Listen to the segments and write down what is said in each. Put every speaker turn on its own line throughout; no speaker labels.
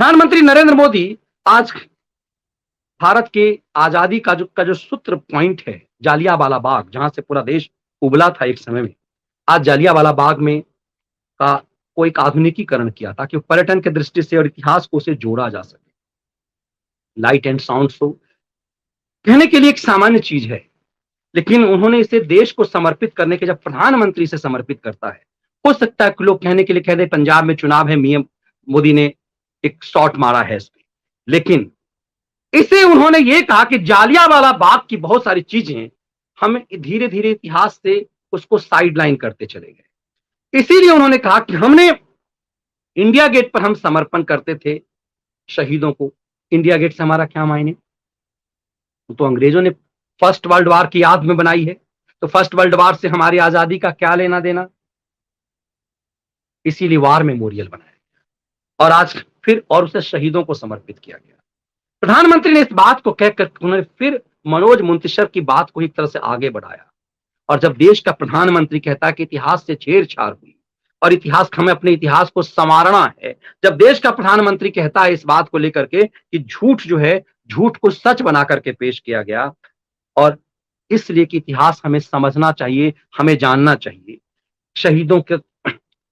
प्रधानमंत्री नरेंद्र मोदी आज भारत के आजादी का जो सूत्र पॉइंट है, जालियांवाला बाग, जहां से पूरा देश उबला था एक समय में, आज जालियांवाला बाग में का को एक आधुनिकीकरण किया ताकि पर्यटन की दृष्टि से और इतिहास को उसे जोड़ा जा सके। लाइट एंड साउंड शो कहने के लिए एक सामान्य चीज है, लेकिन उन्होंने इसे देश को समर्पित करने के, जब प्रधानमंत्री से समर्पित करता है, हो सकता है कि लोग कहने के लिए कह दें पंजाब में चुनाव है, पीएम मोदी ने एक शॉट मारा है इस पे, लेकिन इसे उन्होंने ये कहा कि जालियांवाला बाग की बहुत सारी चीजें हम धीरे धीरे इतिहास से उसको साइडलाइन करते चले गए। इसीलिए उन्होंने कहा कि हमने इंडिया गेट पर हम समर्पण करते थे शहीदों को। इंडिया गेट से हमारा क्या मायने? तो अंग्रेजों ने फर्स्ट वर्ल्ड वॉर की याद में बनाई है, तो फर्स्ट वर्ल्ड वॉर से हमारी आजादी का क्या लेना देना? इसीलिए वार मेमोरियल बनाया गया और आज फिर और उसे शहीदों को समर्पित किया गया। प्रधानमंत्री ने इस बात को कहकर उन्होंने फिर मनोज मुंतशिर की बात को एक तरह से आगे बढ़ाया। और जब देश का प्रधानमंत्री कहता है कि इतिहास से छेड़छाड़ हुई और इतिहास, हमें अपने इतिहास को संवारना है, जब देश का प्रधानमंत्री कहता है इस बात को लेकर के कि झूठ जो है, झूठ को सच बना करके पेश किया गया, और इसलिए कि इतिहास हमें समझना चाहिए, हमें जानना चाहिए,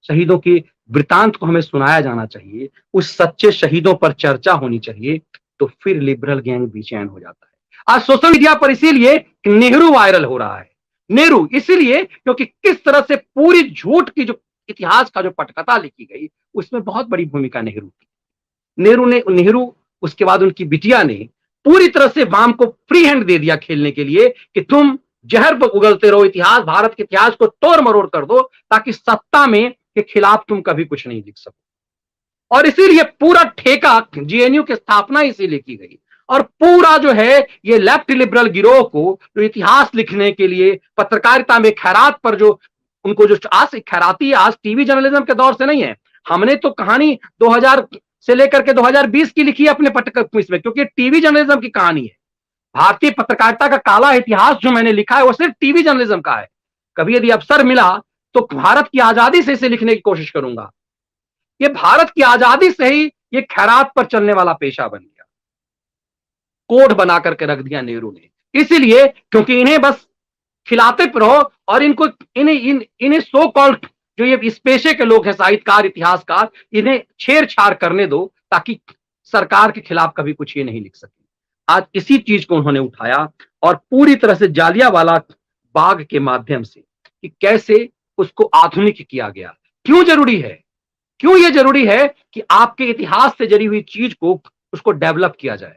शहीदों के वृतांत को हमें सुनाया जाना चाहिए, उस सच्चे शहीदों पर चर्चा होनी चाहिए, तो फिर लिबरल गैंग बेचैन हो जाता है। आज सोशल मीडिया पर इसीलिए नेहरू वायरल हो रहा है। नेहरू इसीलिए क्योंकि किस तरह से पूरी झूठ की जो इतिहास का जो पटकथा लिखी गई, उसमें बहुत बड़ी भूमिका नेहरू की। नेहरू उसके बाद उनकी बिटिया ने पूरी तरह से वाम को फ्री हैंड दे दिया खेलने के लिए कि तुम जहर पर उगलते रहो, इतिहास, भारत के इतिहास को तोड़ मरोड़ कर दो ताकि सत्ता में के खिलाफ तुम कभी कुछ नहीं लिख सको। और इसीलिए पूरा ठेका जेएनयू की स्थापना इसीलिए की गई। और पूरा जो है ये लेफ्ट लिबरल गिरोह को जो इतिहास लिखने के लिए पत्रकारिता में खैरात पर जो उनको जो आज खैराती, आज टीवी जर्नलिज्म के दौर से नहीं है। हमने तो कहानी 2000 से लेकर के 2020 की लिखी है अपने इसमें, क्योंकि टीवी जर्नलिज्म की कहानी है। भारतीय पत्रकारिता का काला इतिहास जो मैंने लिखा है वो सिर्फ टीवी जर्नलिज्म का है। कभी यदि अवसर मिला तो भारत की आजादी से इसे लिखने की कोशिश करूंगा। ये भारत की आजादी से ही ये खैरात पर चलने वाला पेशा बन गया, कोड बना करके रख दिया नेहरू ने। इसीलिए क्योंकि इन्हें बस खिलाते रहो और इनको इन्हें सो कॉल्ड जो ये इस पेशे के लोग हैं, साहित्यकार, इतिहासकार, इन्हें छेड़छाड़ करने दो ताकि सरकार के खिलाफ कभी कुछ ये नहीं लिख सके। आज इसी चीज को उन्होंने उठाया और पूरी तरह से जालियांवाला बाग के माध्यम से कि कैसे उसको आधुनिक किया गया। क्यों जरूरी है, क्यों ये जरूरी है कि आपके इतिहास से जुड़ी हुई चीज को उसको डेवलप किया जाए।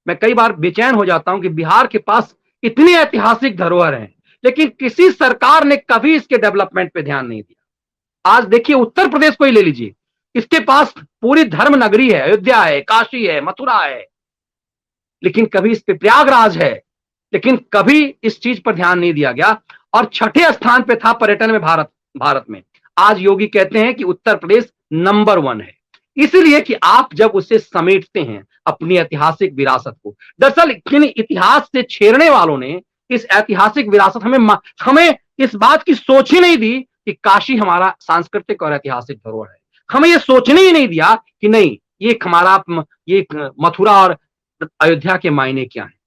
मैं कई बार बेचैन हो जाता हूं कि बिहार के पास इतनी ऐतिहासिक धरोहर हैं, लेकिन किसी सरकार ने कभी इसके डेवलपमेंट पे ध्यान नहीं दिया। आज देखिए उत्तर प्रदेश को ही ले लीजिए, इसके पास पूरी धर्म नगरी है, अयोध्या है, काशी है, मथुरा है, लेकिन कभी इस पे प्रयागराज है, लेकिन कभी इस चीज पर ध्यान नहीं दिया गया। और छठे स्थान पे था पर्यटन में भारत में। आज योगी कहते हैं कि उत्तर प्रदेश नंबर 1 है, इसलिए कि आप जब उसे समेटते हैं अपनी ऐतिहासिक विरासत को। दरअसल इतिहास से छेड़ने वालों ने इस ऐतिहासिक विरासत हमें इस बात की सोच ही नहीं दी कि काशी हमारा सांस्कृतिक और ऐतिहासिक धरोहर है। हमें यह सोचने ही नहीं दिया कि नहीं, ये हमारा ये मथुरा और अयोध्या के मायने क्या है।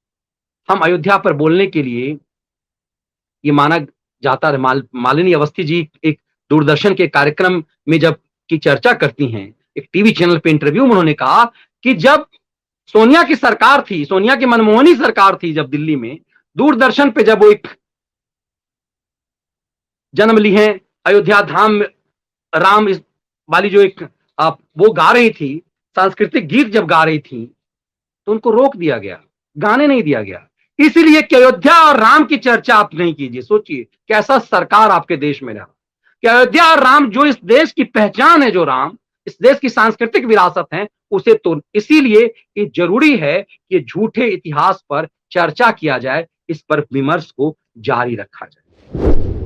हम अयोध्या पर बोलने के लिए ये माना जाता है, मालिनी अवस्थी जी एक दूरदर्शन के कार्यक्रम में जब की चर्चा करती हैं, एक टीवी चैनल पे इंटरव्यू में उन्होंने कहा कि जब सोनिया की सरकार थी, सोनिया की मनमोहनी सरकार थी, जब दिल्ली में दूरदर्शन पे जब वो एक जन्म ली है अयोध्या धाम राम वाली जो एक वो गा रही थी, सांस्कृतिक गीत जब गा रही थी, तो उनको रोक दिया गया, गाने नहीं दिया गया, इसलिए कि अयोध्या और राम की चर्चा आप नहीं कीजिए। सोचिए कैसा सरकार आपके देश में रहा कि अयोध्या और राम जो इस देश की पहचान है, जो राम इस देश की सांस्कृतिक विरासत है, उसे तो इसीलिए ये जरूरी है कि झूठे इतिहास पर चर्चा किया जाए, इस पर विमर्श को जारी रखा जाए।